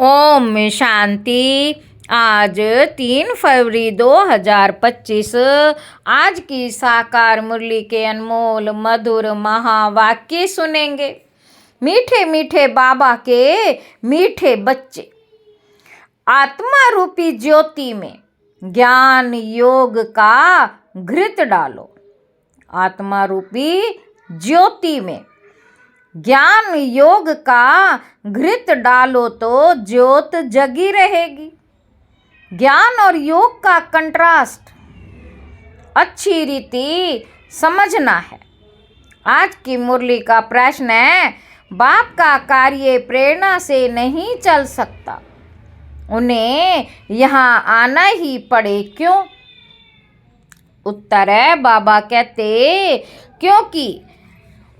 ओम शांति। आज 3 फरवरी 2025। आज की साकार मुरली के अनमोल मधुर महावाक्य सुनेंगे। मीठे मीठे बाबा के मीठे बच्चे। आत्मा रूपी ज्योति में ज्ञान योग का घृत डालो। आत्मा रूपी ज्योति में ज्ञान योग का घृत डालो तो ज्योत जगी रहेगी। ज्ञान और योग का कंट्रास्ट अच्छी रीति समझना है। आज की मुरली का प्रश्न है, बाप का कार्य प्रेरणा से नहीं चल सकता, उन्हें यहाँ आना ही पड़े क्यों? उत्तर है, बाबा कहते क्योंकि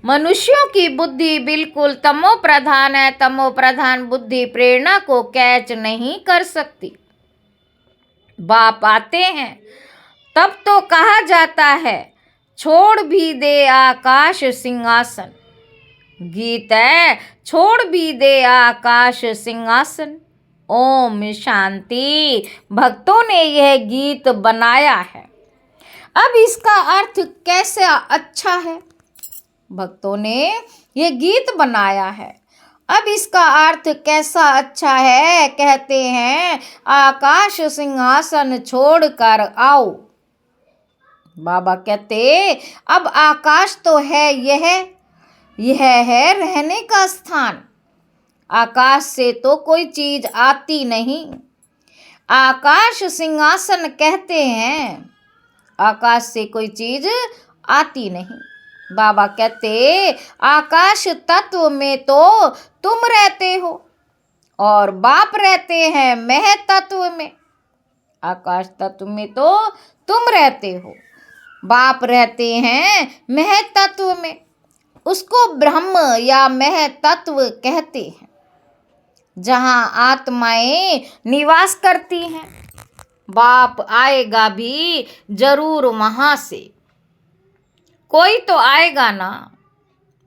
मनुष्यों की बुद्धि बिल्कुल तमो प्रधान है। तमो प्रधान बुद्धि प्रेरणा को कैच नहीं कर सकती। बाप आते हैं तब तो कहा जाता है, छोड़ भी दे आकाश सिंहासन। गीत है, छोड़ भी दे आकाश सिंहासन। ओम शांति। भक्तों ने यह गीत बनाया है। अब इसका अर्थ कैसे अच्छा है? भक्तों ने ये गीत बनाया है। अब इसका अर्थ कैसा अच्छा है? कहते हैं, आकाश सिंहासन छोड़कर आओ। बाबा कहते, अब आकाश तो है, यह है रहने का स्थान। आकाश से तो कोई चीज आती नहीं। आकाश सिंहासन कहते हैं, आकाश से कोई चीज आती नहीं। बाबा कहते, आकाश तत्व में तो तुम रहते हो और बाप रहते हैं मह तत्व में। आकाश तत्व में तो तुम रहते हो, बाप रहते हैं मह तत्व में। उसको ब्रह्म या मह तत्व कहते हैं, जहाँ आत्माएं निवास करती हैं। बाप आएगा भी जरूर वहाँ से, कोई तो आएगा ना।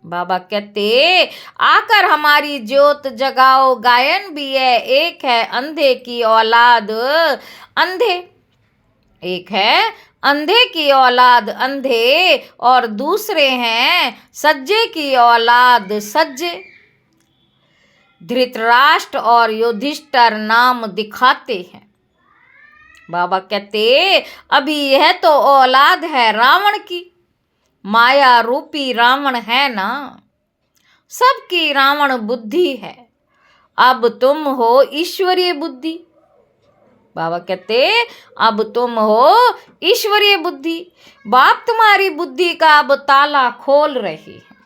बाबा कहते, आकर हमारी ज्योत जगाओ। गायन भी है, एक है अंधे की औलाद अंधे, एक है अंधे की औलाद अंधे, और दूसरे हैं सज्जे की औलाद सज्जे। धृतराष्ट्र और युधिष्ठिर नाम दिखाते हैं। बाबा कहते, अभी यह तो औलाद है रावण की। माया रूपी रावण है ना, सबकी रावण बुद्धि है। अब तुम हो ईश्वरीय बुद्धि। बाबा कहते, अब तुम हो ईश्वरीय बुद्धि। बाप तुम्हारी बुद्धि का अब ताला खोल रहे हैं।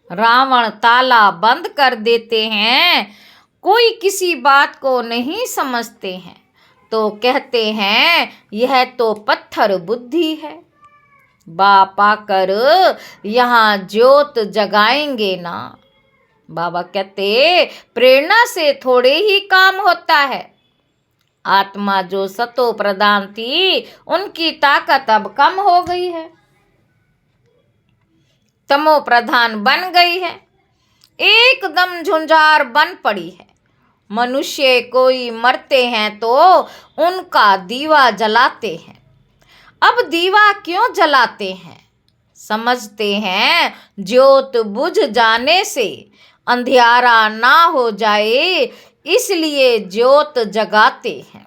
रावण ताला बंद कर देते हैं। कोई किसी बात को नहीं समझते हैं तो कहते हैं, यह तो पत्थर बुद्धि है। बाप आकर यहाँ ज्योत जगाएंगे ना। बाबा कहते, प्रेरणा से थोड़े ही काम होता है। आत्मा जो सतो प्रधान थी, उनकी ताकत अब कम हो गई है, तमो प्रधान बन गई है, एकदम झुंझार बन पड़ी है। मनुष्य कोई मरते हैं तो उनका दीवा जलाते हैं। अब दीवा क्यों जलाते हैं? समझते हैं ज्योत बुझ जाने से अंधियारा ना हो जाए, इसलिए ज्योत जगाते हैं।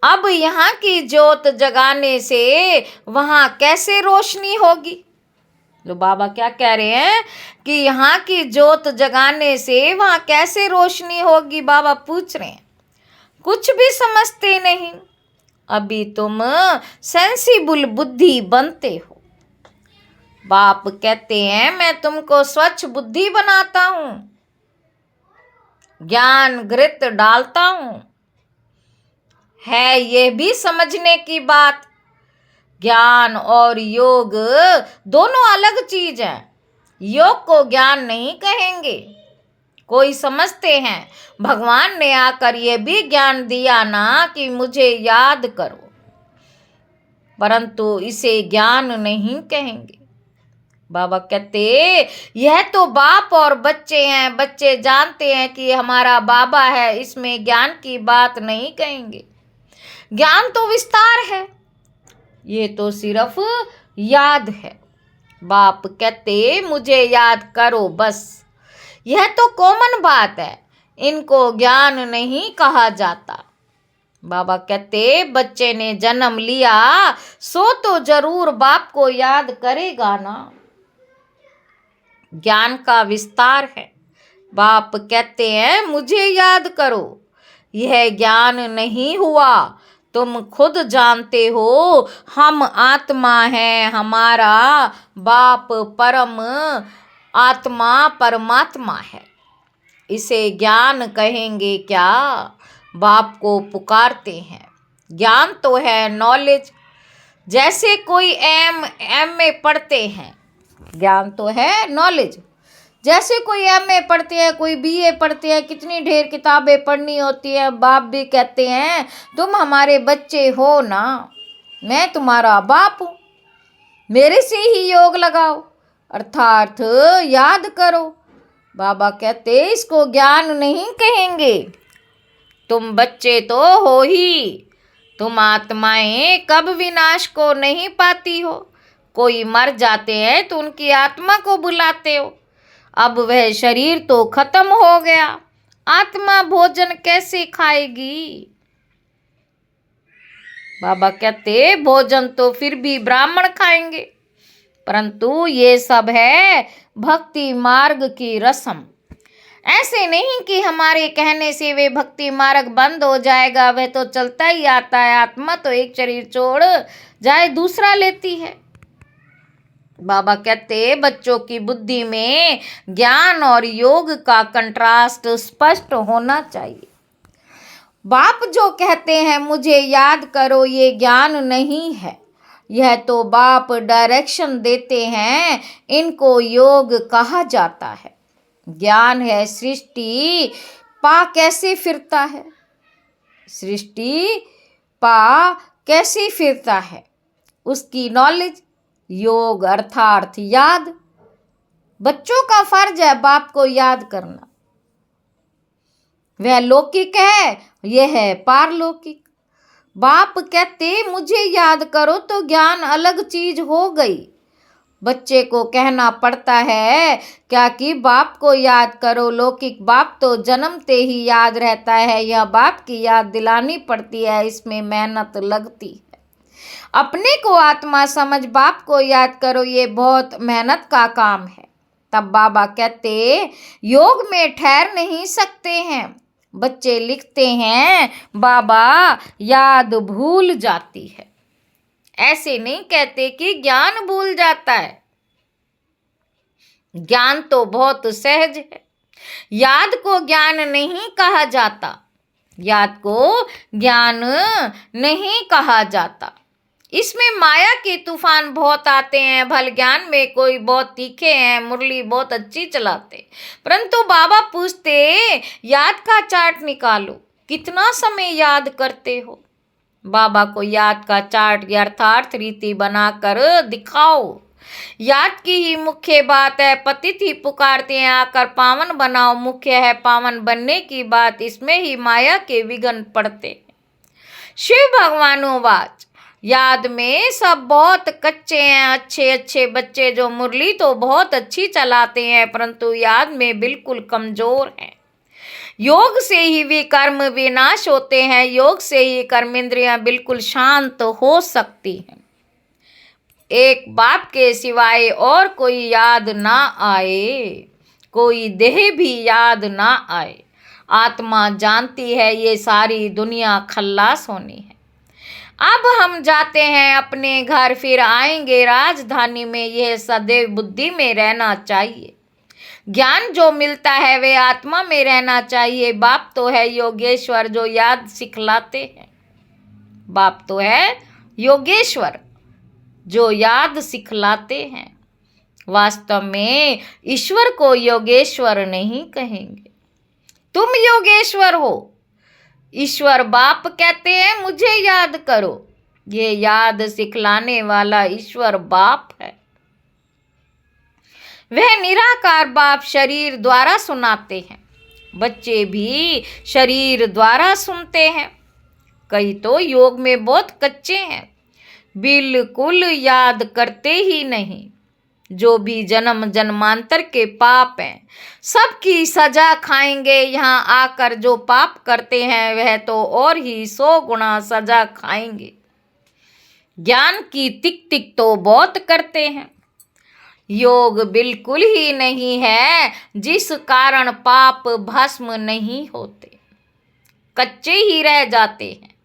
अब यहाँ की ज्योत जगाने से वहाँ कैसे रोशनी होगी? लो बाबा क्या कह रहे हैं कि यहाँ की ज्योत जगाने से वहाँ कैसे रोशनी होगी? बाबा पूछ रहे हैं। कुछ भी समझते नहीं। अभी तुम सेंसिबल बुद्धि बनते हो। बाप कहते हैं, मैं तुमको स्वच्छ बुद्धि बनाता हूँ, ज्ञान घृत डालता हूँ। है ये भी समझने की बात, ज्ञान और योग दोनों अलग चीज हैं। योग को ज्ञान नहीं कहेंगे। कोई समझते हैं भगवान ने आकर ये भी ज्ञान दिया ना कि मुझे याद करो, परंतु इसे ज्ञान नहीं कहेंगे। बाबा कहते यह तो बाप और बच्चे हैं, बच्चे जानते हैं कि हमारा बाबा है, इसमें ज्ञान की बात नहीं कहेंगे। ज्ञान तो विस्तार है, ये तो सिर्फ याद है। बाप कहते मुझे याद करो बस, यह तो कॉमन बात है, इनको ज्ञान नहीं कहा जाता। बाबा कहते बच्चे ने जन्म लिया सो तो जरूर बाप को याद करेगा ना। ज्ञान का विस्तार है। बाप कहते हैं मुझे याद करो, यह ज्ञान नहीं हुआ, तुम खुद जानते हो हम आत्मा हैं, हमारा बाप परम आत्मा परमात्मा है। इसे ज्ञान कहेंगे क्या? बाप को पुकारते हैं। ज्ञान तो है नॉलेज, जैसे कोई एम ए पढ़ते हैं, ज्ञान तो है नॉलेज। जैसे कोई एमए पढ़ते हैं, कोई बीए पढ़ते हैं, कितनी ढेर किताबें पढ़नी होती है। बाप भी कहते हैं तुम हमारे बच्चे हो ना, मैं तुम्हारा बाप हूँ, मेरे से ही योग लगाओ, अर्थात याद करो। बाबा कहते इसको ज्ञान नहीं कहेंगे, तुम बच्चे तो हो ही, तुम आत्माएं कब विनाश को नहीं पाती हो। कोई मर जाते हैं तो उनकी आत्मा को बुलाते हो, अब वह शरीर तो खत्म हो गया, आत्मा भोजन कैसे खाएगी? बाबा कहते भोजन तो फिर भी ब्राह्मण खाएंगे, परंतु ये सब है भक्ति मार्ग की रस्म। ऐसे नहीं कि हमारे कहने से वे भक्ति मार्ग बंद हो जाएगा, वह तो चलता ही आता है। आत्मा तो एक शरीर छोड़ जाए दूसरा लेती है। बाबा कहते बच्चों की बुद्धि में ज्ञान और योग का कंट्रास्ट स्पष्ट होना चाहिए। बाप जो कहते हैं मुझे याद करो, ये ज्ञान नहीं है, यह तो बाप डायरेक्शन देते हैं, इनको योग कहा जाता है। ज्ञान है सृष्टि पा कैसे फिरता है, सृष्टि पा कैसे फिरता है, उसकी नॉलेज। योग अर्थात याद, बच्चों का फर्ज है बाप को याद करना। वह लौकिक है, यह है पारलौकिक। बाप कहते मुझे याद करो तो ज्ञान अलग चीज हो गई। बच्चे को कहना पड़ता है क्या कि बाप को याद करो। लौकिक बाप तो जन्मते ही याद रहता है, यह बाप की याद दिलानी पड़ती है, इसमें मेहनत लगती है। अपने को आत्मा समझ बाप को याद करो, ये बहुत मेहनत का काम है। तब बाबा कहते योग में ठहर नहीं सकते हैं। बच्चे लिखते हैं बाबा याद भूल जाती है, ऐसे नहीं कहते कि ज्ञान भूल जाता है। ज्ञान तो बहुत सहज है, याद को ज्ञान नहीं कहा जाता, याद को ज्ञान नहीं कहा जाता। इसमें माया के तूफान बहुत आते हैं। भल ज्ञान में कोई बहुत तीखे हैं, मुरली बहुत अच्छी चलाते, परंतु बाबा पूछते याद का चार्ट निकालो, कितना समय याद करते हो। बाबा को याद का चार्ट यथार्थ रीति बनाकर दिखाओ। याद की ही मुख्य बात है, पतित ही पुकारते हैं आकर पावन बनाओ, मुख्य है पावन बनने की बात, इसमें ही माया के विघ्न पड़ते। शिव भगवानोवाच याद में सब बहुत कच्चे हैं, अच्छे अच्छे बच्चे जो मुरली तो बहुत अच्छी चलाते हैं, परंतु याद में बिल्कुल कमजोर हैं। योग से ही वे कर्म विनाश होते हैं, योग से ही कर्मेंद्रियां बिल्कुल शांत हो सकती हैं। एक बाप के सिवाय और कोई याद ना आए, कोई देह भी याद ना आए। आत्मा जानती है ये सारी दुनिया खल्लास होनी है। अब हम जाते हैं अपने घर, फिर आएंगे राजधानी में, यह सदैव बुद्धि में रहना चाहिए। ज्ञान जो मिलता है वे आत्मा में रहना चाहिए। बाप तो है योगेश्वर जो याद सिखलाते हैं, बाप तो है योगेश्वर जो याद सिखलाते हैं। वास्तव में ईश्वर को योगेश्वर नहीं कहेंगे, तुम योगेश्वर हो। ईश्वर बाप कहते हैं मुझे याद करो, ये याद सिखलाने वाला ईश्वर बाप है। वह निराकार बाप शरीर द्वारा सुनाते हैं, बच्चे भी शरीर द्वारा सुनते हैं। कई तो योग में बहुत कच्चे हैं, बिल्कुल याद करते ही नहीं। जो भी जन्म जन्मांतर के पाप हैं, सबकी सजा खाएंगे। यहाँ आकर जो पाप करते हैं वह तो और ही 100 गुना सजा खाएंगे। ज्ञान की तिक तिक तो बहुत करते हैं, योग बिल्कुल ही नहीं है, जिस कारण पाप भस्म नहीं होते, कच्चे ही रह जाते हैं।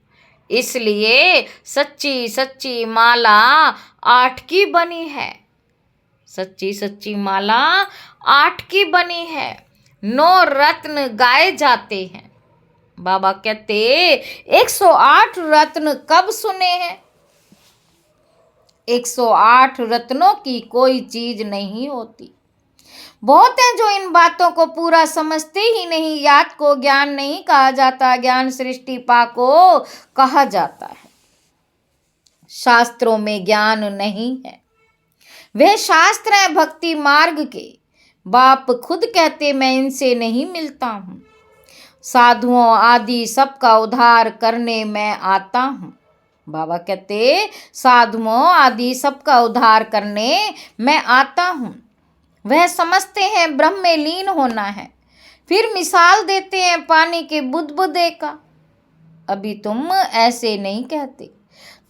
इसलिए सच्ची सच्ची माला 8 की बनी है, सच्ची सच्ची माला 8 की बनी है। 9 रत्न गाए जाते हैं। बाबा कहते 108 रत्न कब सुने हैं? 108 रत्नों की कोई चीज नहीं होती। बहुत हैं जो इन बातों को पूरा समझते ही नहीं। याद को ज्ञान नहीं कहा जाता, ज्ञान सृष्टि पा को कहा जाता है। शास्त्रों में ज्ञान नहीं है, वे शास्त्र हैं भक्ति मार्ग के। बाप खुद कहते मैं इनसे नहीं मिलता हूँ, साधुओं आदि सबका उद्धार करने मैं आता हूँ। बाबा कहते साधुओं आदि सबका उद्धार करने मैं आता हूँ। वह समझते हैं ब्रह्म में लीन होना है, फिर मिसाल देते हैं पानी के बुदबुदे का। अभी तुम ऐसे नहीं कहते,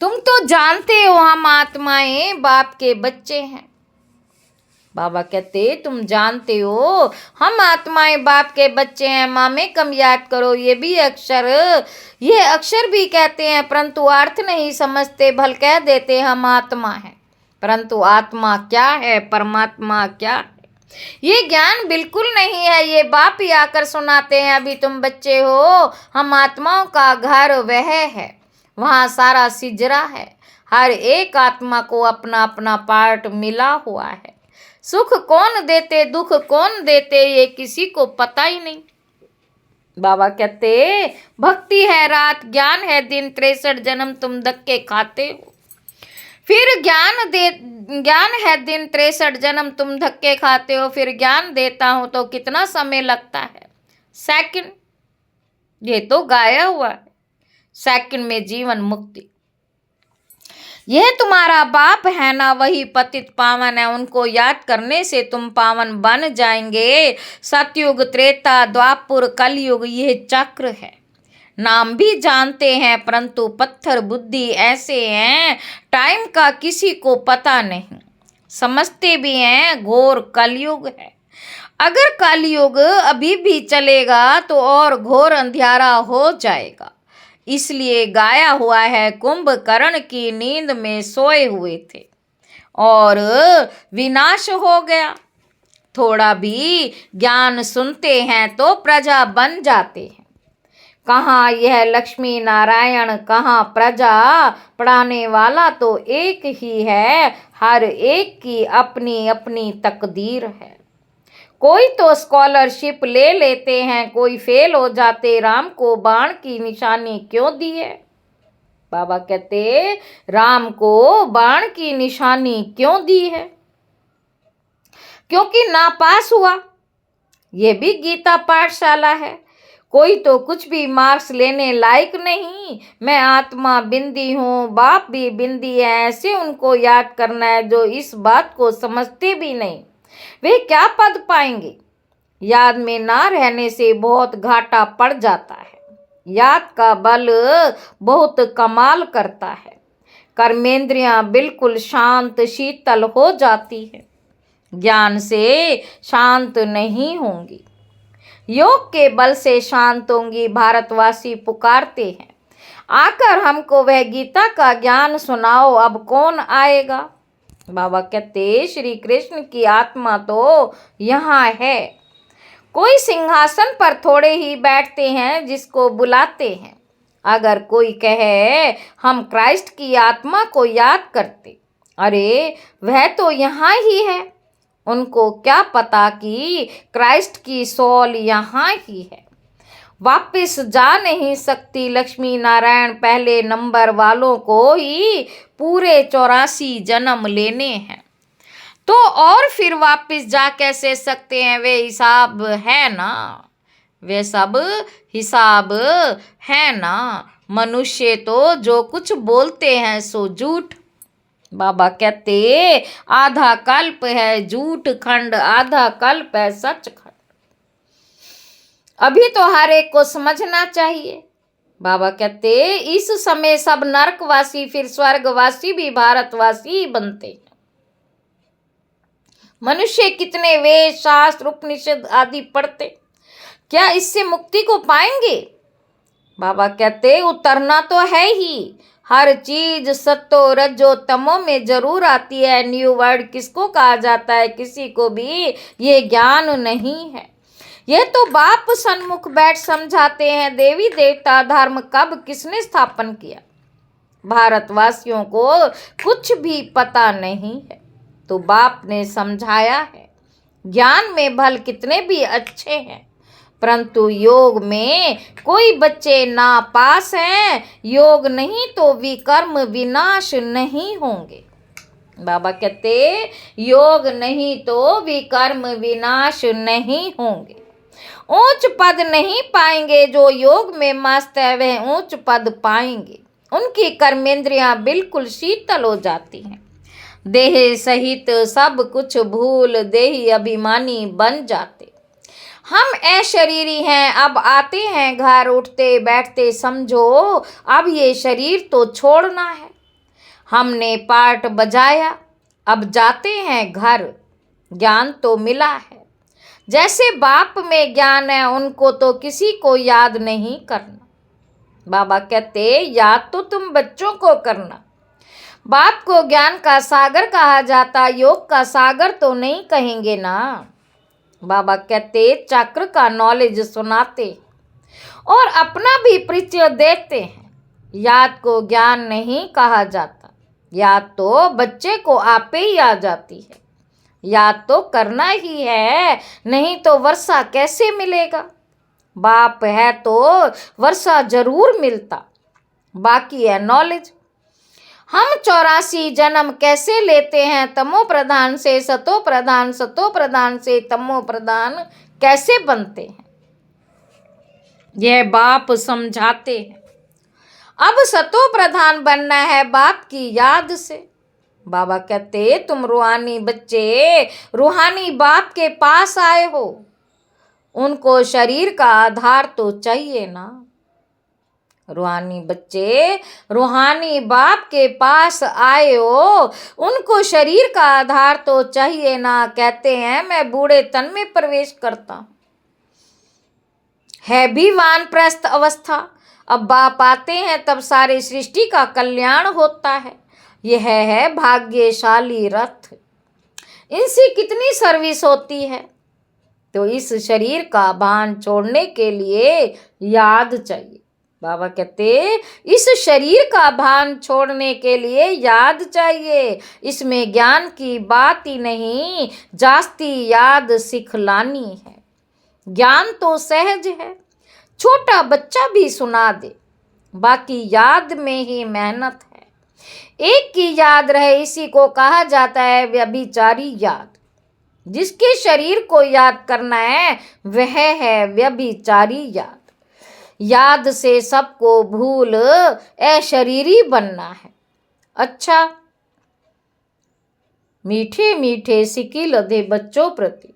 तुम तो जानते हो हम आत्माएं बाप के बच्चे हैं। बाबा कहते तुम जानते हो हम आत्माएं बाप के बच्चे हैं। मामे कम याद करो, ये अक्षर भी कहते हैं परंतु अर्थ नहीं समझते, भल कह देते हम आत्मा हैं, परंतु आत्मा क्या है, परमात्मा क्या है, ये ज्ञान बिल्कुल नहीं है। ये बाप ही आकर सुनाते हैं अभी तुम बच्चे हो, हम आत्माओं का घर वह है, वहाँ सारा सिजरा है। हर एक आत्मा को अपना अपना पार्ट मिला हुआ है। सुख कौन देते दुख कौन देते ये किसी को पता ही नहीं। बाबा कहते भक्ति है रात, ज्ञान है दिन, 63 जन्म तुम धक्के खाते हो। फिर ज्ञान है दिन, 63 जन्म तुम धक्के खाते हो। फिर ज्ञान देता हूं तो कितना समय लगता है? सेकंड। ये तो गाया हुआ है, सेकंड में जीवन मुक्ति। यह तुम्हारा बाप है ना, वही पतित पावन है, उनको याद करने से तुम पावन बन जाएंगे। सतयुग त्रेता द्वापुर कलयुग यह चक्र है। नाम भी जानते हैं परंतु पत्थर बुद्धि ऐसे हैं, टाइम का किसी को पता नहीं। समझते भी हैं घोर कलयुग है। अगर कलयुग अभी भी चलेगा तो और घोर अंधियारा हो जाएगा। इसलिए गाया हुआ है कुंभकर्ण की नींद में सोए हुए थे और विनाश हो गया। थोड़ा भी ज्ञान सुनते हैं तो प्रजा बन जाते हैं। कहाँ यह लक्ष्मी नारायण, कहाँ प्रजा, पढ़ाने वाला तो एक ही है। हर एक की अपनी अपनी तकदीर है। कोई तो स्कॉलरशिप ले लेते हैं, कोई फेल हो जाते। राम को बाण की निशानी क्यों दी है? बाबा कहते राम को बाण की निशानी क्यों दी है? क्योंकि नापास हुआ। यह भी गीता पाठशाला है। कोई तो कुछ भी मार्क्स लेने लायक नहीं। मैं आत्मा बिंदी हूँ, बाप भी बिंदी है, ऐसे उनको याद करना है जो इस बात को समझते भी नहीं। वे क्या पद पाएंगे? याद में ना रहने से बहुत घाटा पड़ जाता है। याद का बल बहुत कमाल करता है। कर्मेंद्रियां बिल्कुल शांत शीतल हो जाती है, ज्ञान से शांत नहीं होंगी, योग के बल से शांत होंगी। भारतवासी पुकारते हैं आकर हमको वह गीता का ज्ञान सुनाओ, अब कौन आएगा? बाबा कहते श्री कृष्ण की आत्मा तो यहाँ है। कोई सिंहासन पर थोड़े ही बैठते हैं जिसको बुलाते हैं। अगर कोई कहे हम क्राइस्ट की आत्मा को याद करते, अरे वह तो यहाँ ही है। उनको क्या पता कि क्राइस्ट की सोल यहाँ ही है, वापस जा नहीं सकती। लक्ष्मी नारायण पहले नंबर वालों को ही पूरे 84 जन्म लेने हैं, तो और फिर वापस जा कैसे सकते हैं? वे हिसाब है ना, वे सब हिसाब है ना। मनुष्य तो जो कुछ बोलते हैं सो झूठ। बाबा कहते आधा कल्प है झूठ खंड, आधा कल्प है सच खंड। अभी तो हर एक को समझना चाहिए। बाबा कहते इस समय सब नरकवासी फिर स्वर्गवासी भी भारतवासी ही बनते हैं। मनुष्य कितने वेद शास्त्र उपनिषद आदि पढ़ते, क्या इससे मुक्ति को पाएंगे? बाबा कहते उतरना तो है ही। हर चीज सत्तो रजो तमो में जरूर आती है। न्यू वर्ड किसको कहा जाता है? किसी को भी ये ज्ञान नहीं है। यह तो बाप सन्मुख बैठ समझाते हैं। देवी देवता धर्म कब किसने स्थापन किया? भारतवासियों को कुछ भी पता नहीं है, तो बाप ने समझाया है। ज्ञान में भल कितने भी अच्छे हैं, परंतु योग में कोई बच्चे नापास हैं। योग नहीं तो विकर्म विनाश नहीं होंगे। बाबा कहते योग नहीं तो विकर्म विनाश नहीं होंगे। ऊंच पद नहीं पाएंगे। जो योग में मस्त है वह ऊंच पद पाएंगे। उनकी कर्मेंद्रियां बिल्कुल शीतल हो जाती हैं। देह सहित सब कुछ भूल देही अभिमानी बन जाते। हम अशरीरी हैं, अब आते हैं घर, उठते बैठते समझो अब ये शरीर तो छोड़ना है। हमने पाठ बजाया, अब जाते हैं घर। ज्ञान तो मिला है। जैसे बाप में ज्ञान है उनको तो किसी को याद नहीं करना। बाबा कहते याद तो तुम बच्चों को करना। बाप को ज्ञान का सागर कहा जाता, योग का सागर तो नहीं कहेंगे ना। बाबा कहते चक्र का नॉलेज सुनाते और अपना भी परिचय देते हैं। याद को ज्ञान नहीं कहा जाता। याद तो बच्चे को आपे ही आ जाती है। याद तो करना ही है, नहीं तो वर्षा कैसे मिलेगा? बाप है तो वर्षा जरूर मिलता, बाकी है नॉलेज। हम 84 जन्म कैसे लेते हैं? तमो प्रधान से सतो प्रधान, सतो प्रधान से तमो प्रधान कैसे बनते हैं? यह बाप समझाते हैं। अब सतो प्रधान बनना है बाप की याद से। बाबा कहते तुम रूहानी बच्चे रूहानी बाप के पास आए हो, उनको शरीर का आधार तो चाहिए ना। रूहानी बच्चे रूहानी बाप के पास आए हो, उनको शरीर का आधार तो चाहिए ना। कहते हैं मैं बूढ़े तन में प्रवेश करता हूं, है भी वानप्रस्थ अवस्था। अब बाप आते हैं तब सारे सृष्टि का कल्याण होता है। यह है भाग्यशाली रथ। इनसे कितनी सर्विस होती है। तो इस शरीर का भान छोड़ने के लिए याद चाहिए। बाबा कहते इस शरीर का भान छोड़ने के लिए याद चाहिए। इसमें ज्ञान की बात ही नहीं, जास्ती याद सिखलानी है। ज्ञान तो सहज है, छोटा बच्चा भी सुना दे, बाकी याद में ही मेहनत है। एक की याद रहे इसी को कहा जाता है व्यभिचारी याद। जिसके शरीर को याद करना है वह है व्यभिचारी याद। याद से सबको भूल अशरीरी बनना है। अच्छा, मीठे मीठे सिक्के लदे बच्चों प्रति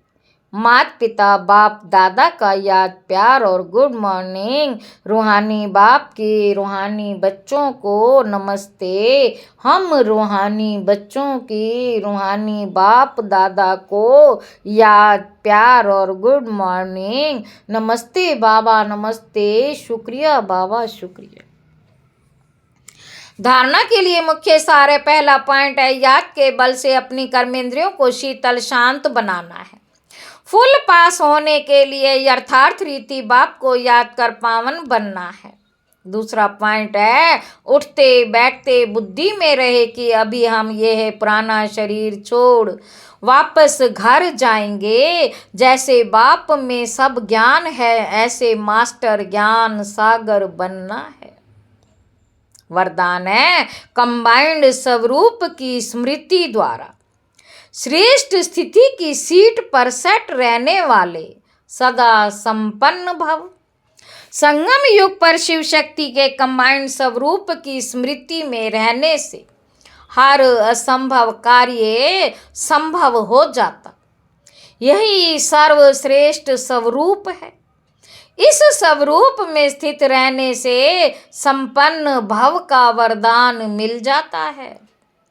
माता पिता बाप दादा का याद प्यार और गुड मॉर्निंग। रूहानी बाप के रूहानी बच्चों को नमस्ते। हम रूहानी बच्चों की रूहानी बाप दादा को याद प्यार और गुड मॉर्निंग। नमस्ते बाबा नमस्ते, शुक्रिया बाबा शुक्रिया। धारणा के लिए मुख्य सार है। पहला पॉइंट है याद के बल से अपनी कर्मेंद्रियों को शीतल शांत बनाना है। फुल पास होने के लिए यथार्थ रीति बाप को याद कर पावन बनना है। दूसरा पॉइंट है उठते बैठते बुद्धि में रहे कि अभी हम यह पुराना शरीर छोड़ वापस घर जाएंगे। जैसे बाप में सब ज्ञान है ऐसे मास्टर ज्ञान सागर बनना है। वरदान है कंबाइंड स्वरूप की स्मृति द्वारा श्रेष्ठ स्थिति की सीट पर सेट रहने वाले सदा संपन्न भव। संगम युग पर शिव शक्ति के कंबाइंड स्वरूप की स्मृति में रहने से हर असंभव कार्य संभव हो जाता। यही सर्वश्रेष्ठ स्वरूप है। इस स्वरूप में स्थित रहने से संपन्न भव का वरदान मिल जाता है।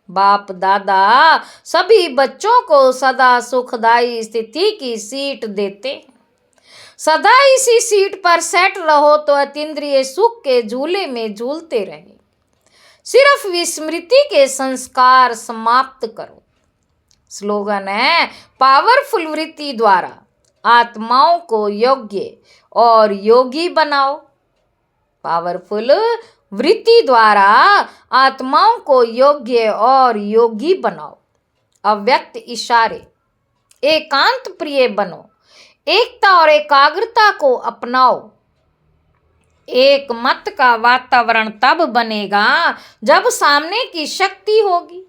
बाप दादा सभी बच्चों को सदा सुखदायी स्थिति की सीट देते हैं। सदा इसी सीट पर सेट रहो तो अतीन्द्रिय सुख के झूले में झूलते रहे। सिर्फ विस्मृति के संस्कार समाप्त करो। स्लोगन है, पावरफुल वृत्ति द्वारा आत्माओं को योग्य और योगी बनाओ। पावरफुल वृत्ति द्वारा आत्माओं को योग्य और योगी बनाओ। अव्यक्त इशारे, एकांत प्रिय बनो। एकता और एकाग्रता को अपनाओ। एक मत का वातावरण तब बनेगा जब सामने की शक्ति होगी,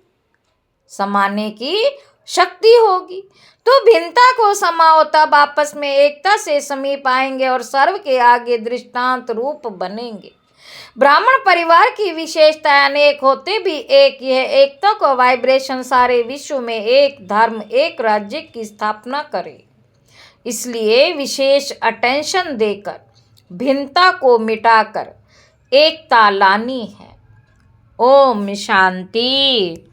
समाने की शक्ति होगी। तो भिन्नता को समाओ, तब आपस में एकता से समीप आएंगे और सर्व के आगे दृष्टांत रूप बनेंगे। ब्राह्मण परिवार की विशेषता अनेक होते भी एक, यह एकता को वाइब्रेशन सारे विश्व में एक धर्म एक राज्य की स्थापना करे। इसलिए विशेष अटेंशन देकर भिन्नता को मिटाकर एकता लानी है। ओम शांति।